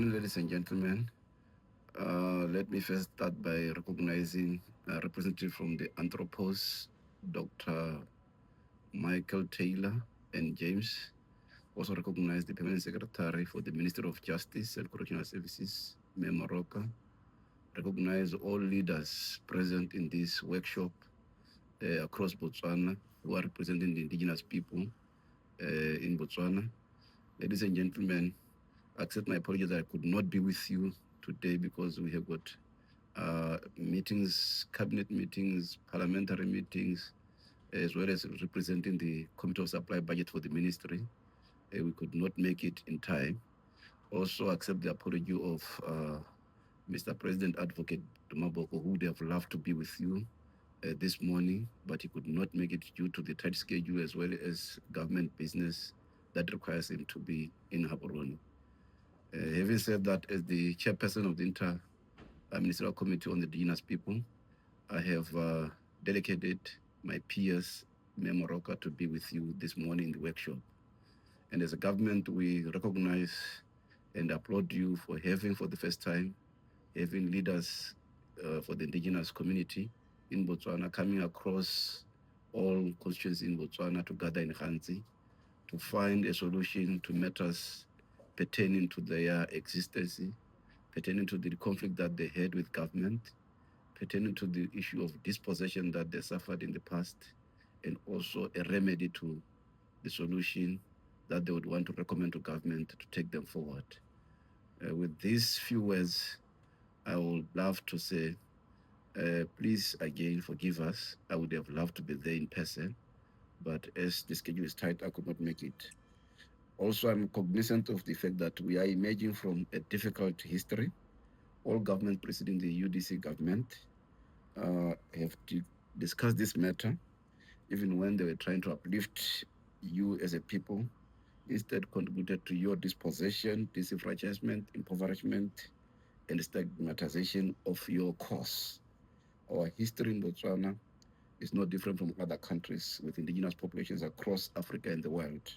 afternoon, ladies and gentlemen. Let me first start by recognizing a representative from the Anthropos, Dr. Michael Taylor and James. Also recognize the Permanent Secretary for the Ministry of Justice and Correctional Services, Memo Roka. Recognize all leaders present in this workshop across Botswana who are representing the indigenous people in Botswana. Ladies and gentlemen, accept my apologies that I could not be with you today because we have got meetings, cabinet meetings, parliamentary meetings, as well as representing the Committee of Supply Budget for the ministry. We could not make it in time. Also accept the apology of Mr. President Advocate Dumaboko, who would have loved to be with you this morning, but he could not make it due to the tight schedule as well as government business that requires him to be in Gaborone. Having said that, as the chairperson of the Inter-Ministerial Committee on the Indigenous People, I have delegated my peers, Memo Roka, to be with you this morning in the workshop. And as a government, we recognize and applaud you for having, for the first time, having leaders for the indigenous community in Botswana coming across all constituencies in Botswana to gather in Ghanzi to find a solution to matters pertaining to their existence, pertaining to the conflict that they had with government, pertaining to the issue of dispossession that they suffered in the past, and also a remedy to the solution that they would want to recommend to government to take them forward. With these few words, I would love to say, please again forgive us. I would have loved to be there in person, but as the schedule is tight, I could not make it. Also, I'm cognizant of the fact that we are emerging from a difficult history. All governments preceding the UDC government have discussed this matter, even when they were trying to uplift you as a people, instead contributed to your dispossession, disenfranchisement, impoverishment, and stigmatization of your cause. Our history in Botswana is no different from other countries with indigenous populations across Africa and the world.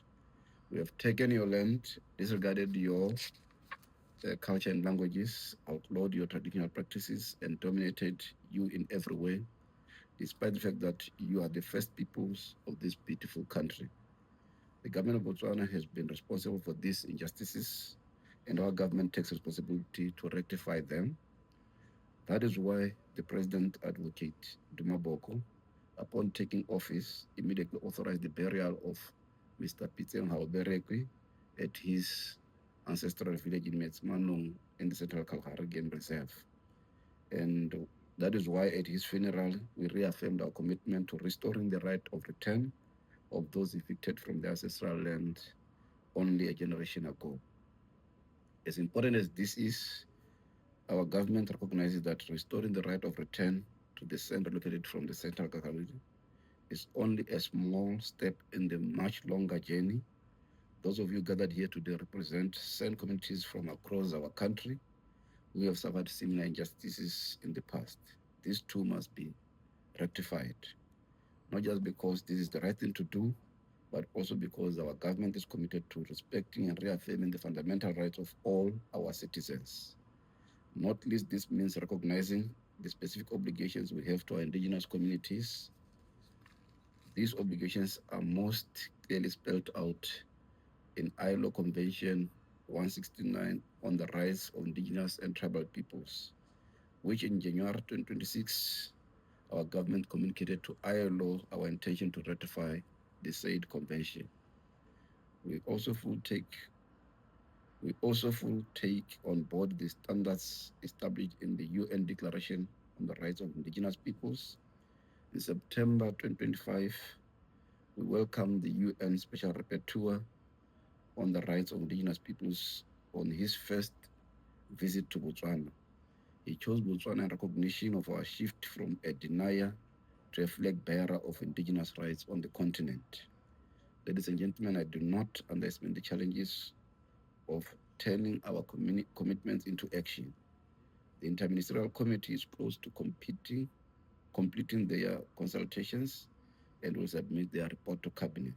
We have taken your land, disregarded your culture and languages, outlawed your traditional practices, and dominated you in every way, despite the fact that you are the first peoples of this beautiful country. The government of Botswana has been responsible for these injustices, and our government takes responsibility to rectify them. That is why the President Advocate Dumaboko, upon taking office, immediately authorized the burial of Mr. Pitseng Haoberekwi at his ancestral village in Metsmanong in the Central Kalahari Game Reserve. And that is why at his funeral, we reaffirmed our commitment to restoring the right of return of those evicted from their ancestral land only a generation ago. As important as this is, our government recognizes that restoring the right of return to the land relocated from the Central Kalahari is only a small step in the much longer journey. Those of you gathered here today represent San communities from across our country who have suffered similar injustices in the past. These too must be rectified, not just because this is the right thing to do, but also because our government is committed to respecting and reaffirming the fundamental rights of all our citizens. Not least, this means recognizing the specific obligations we have to our indigenous communities. These obligations are most clearly spelled out in ILO Convention 169 on the rights of indigenous and tribal peoples, which in January 2026, our government communicated to ILO our intention to ratify the said convention. We also full take on board the standards established in the UN Declaration on the Rights of Indigenous Peoples. In September 2025, we welcomed the UN Special Rapporteur on the Rights of Indigenous Peoples on his first visit to Botswana. He chose Botswana in recognition of our shift from a denier to a flag bearer of indigenous rights on the continent. Ladies and gentlemen, I do not underestimate the challenges of turning our commitments into action. The Interministerial Committee is close to completing their consultations and will submit their report to Cabinet.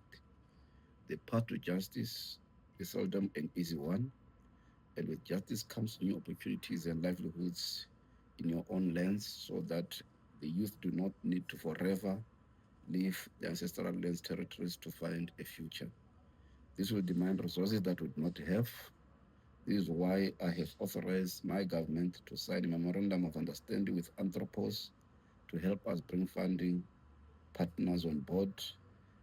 The path to justice is seldom an easy one, And with justice comes new opportunities and livelihoods in your own lands so that the youth do not need to forever leave the ancestral lands territories to find a future. This will demand resources that we do not have. This is why I have authorized my government to sign a memorandum of understanding with Anthropos to help us bring funding partners on board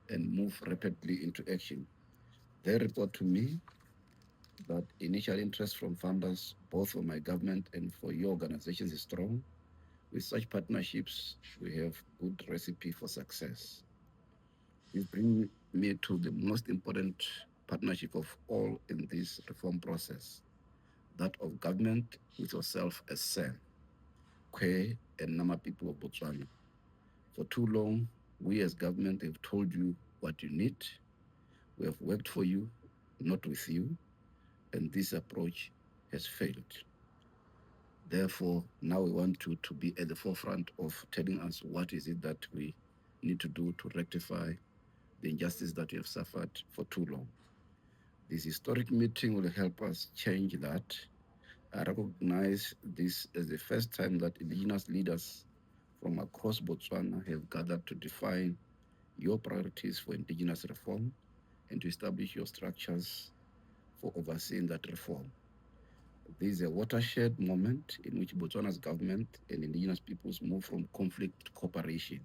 and move rapidly into action. They report to me that initial interest from funders, both for my government and for your organizations, is strong. With such partnerships, we have good recipe for success. This brings me to the most important partnership of all in this reform process, that of government with yourself as SAM, Kwe, and Nama people of Botswana. For too long, we as government have told you what you need. We have worked for you, not with you, and this approach has failed. Therefore, now we want you to be at the forefront of telling us what is it that we need to do to rectify the injustice that we have suffered for too long. This historic meeting will help us change that. I recognize this as the first time that indigenous leaders from across Botswana have gathered to define your priorities for indigenous reform and to establish your structures for overseeing that reform. This is a watershed moment in which Botswana's government and indigenous peoples move from conflict to cooperation.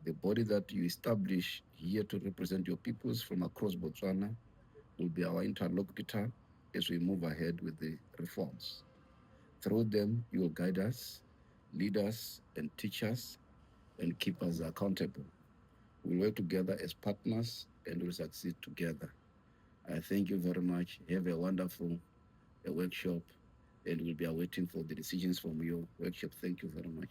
The body that you establish here to represent your peoples from across Botswana will be our interlocutor as we move ahead with the reforms. Through them, you will guide us, lead us, and teach us, and keep us accountable. We'll work together as partners and we'll succeed together. I thank you very much. Have a wonderful workshop, and we'll be awaiting for the decisions from your workshop. Thank you very much.